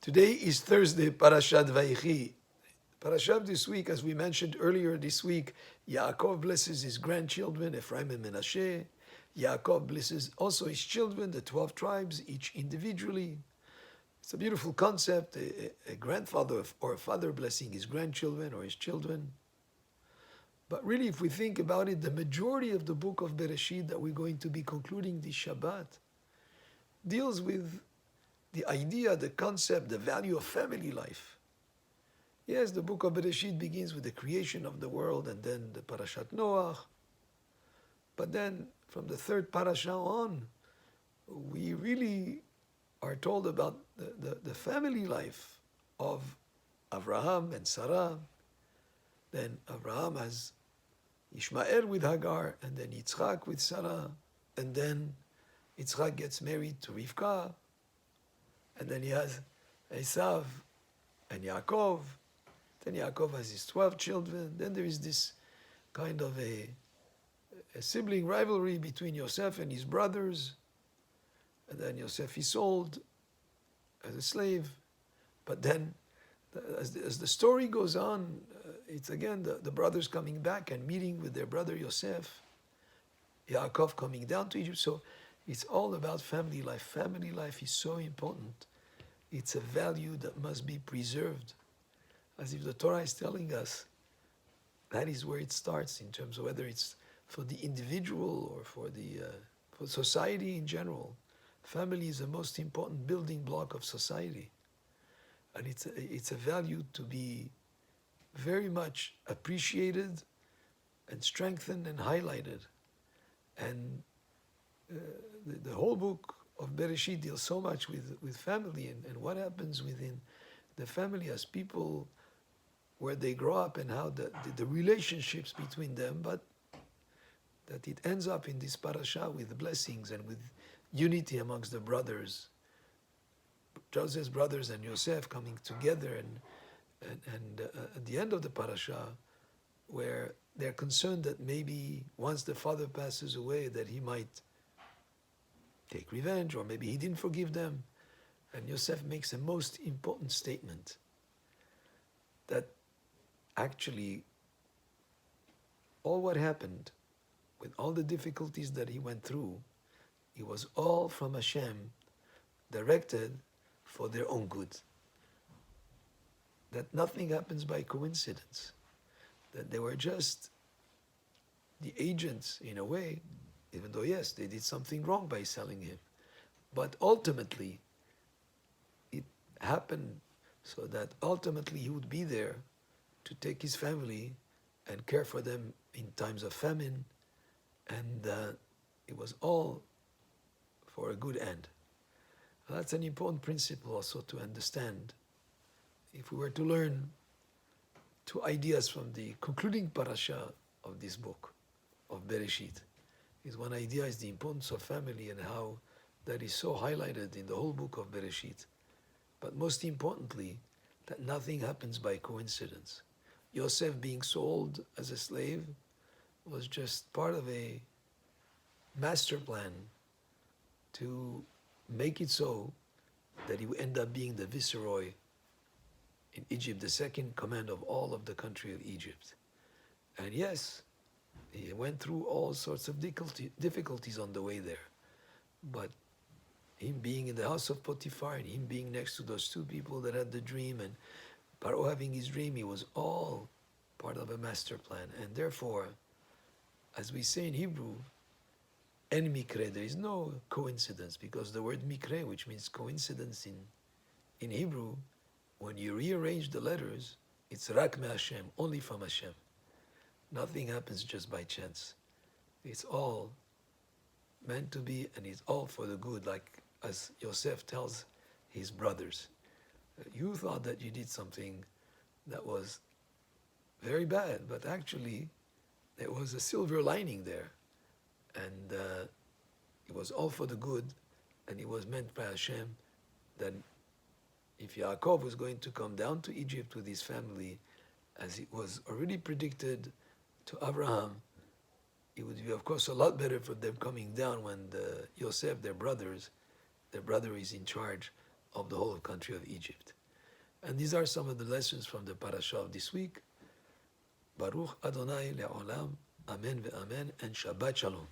Today is Thursday, Parashat Vayechi. Parashat this week, as we mentioned earlier this week, Yaakov blesses his grandchildren, Ephraim and Menashe. Yaakov blesses also his children, the 12 tribes, each individually. It's a beautiful concept, a grandfather or a father blessing his grandchildren or his children. But really, if we think about it, the majority of the book of Bereshit that we're going to be concluding this Shabbat deals with the idea, the concept, the value of family life. Yes, the book of Bereshit begins with the creation of the world and then the Parashat Noach. But then from the third parasha on, we really are told about the family life of Abraham and Sarah. Then Abraham has Ishmael with Hagar, and then Yitzchak with Sarah, and then Yitzchak gets married to Rivka, and then he has Esav and Yaakov. Then Yaakov has his 12 children. Then there is this kind of a sibling rivalry between Yosef and his brothers. And then Yosef is sold as a slave. But then, as the story goes on, it's again the brothers coming back and meeting with their brother Yosef. Yaakov coming down to Egypt. So it's all about family life. Family life is so important. It's a value that must be preserved. As if the Torah is telling us that is where it starts in terms of whether it's for the individual or for society in general. Family is the most important building block of society. And it's a value to be very much appreciated and strengthened and highlighted. And the whole book of Bereshit deals so much with family and what happens within the family as people, where they grow up and how the relationships between them, but that it ends up in this parasha with blessings and with unity amongst the brothers. Joseph's brothers and Yosef coming together and at the end of the parasha, where they're concerned that maybe once the father passes away that he might take revenge, or maybe he didn't forgive them. And Yosef makes a most important statement that actually all what happened, with all the difficulties that he went through, it was all from Hashem, directed for their own good. That nothing happens by coincidence. That they were just the agents, in a way, even though, yes, they did something wrong by selling him. But ultimately, it happened so that ultimately he would be there to take his family and care for them in times of famine. And it was all for a good end. That's an important principle also to understand. If we were to learn two ideas from the concluding parasha of this book, of Bereshit, is one idea is the importance of family and how that is so highlighted in the whole book of Bereshit. But most importantly, that nothing happens by coincidence. Yosef being sold as a slave was just part of a master plan to make it so that he would end up being the viceroy in Egypt, the second command of all of the country of Egypt. And yes, he went through all sorts of difficulties on the way there. But him being in the house of Potiphar and him being next to those two people that had the dream and Paro having his dream, it was all part of a master plan. And therefore, as we say in Hebrew, en mikre, there is no coincidence, because the word mikre, which means coincidence in Hebrew, when you rearrange the letters, it's rak me Hashem, only from Hashem. Nothing happens just by chance. It's all meant to be, and it's all for the good, like as Yosef tells his brothers. You thought that you did something that was very bad, but actually there was a silver lining there. And it was all for the good, and it was meant by Hashem that if Yaakov was going to come down to Egypt with his family, as it was already predicted to Abraham, it would be, of course, a lot better for them coming down when Yosef, their brother, is in charge of the whole country of Egypt. And these are some of the lessons from the parasha of this week. Baruch Adonai le'olam, amen ve'amen, and Shabbat Shalom.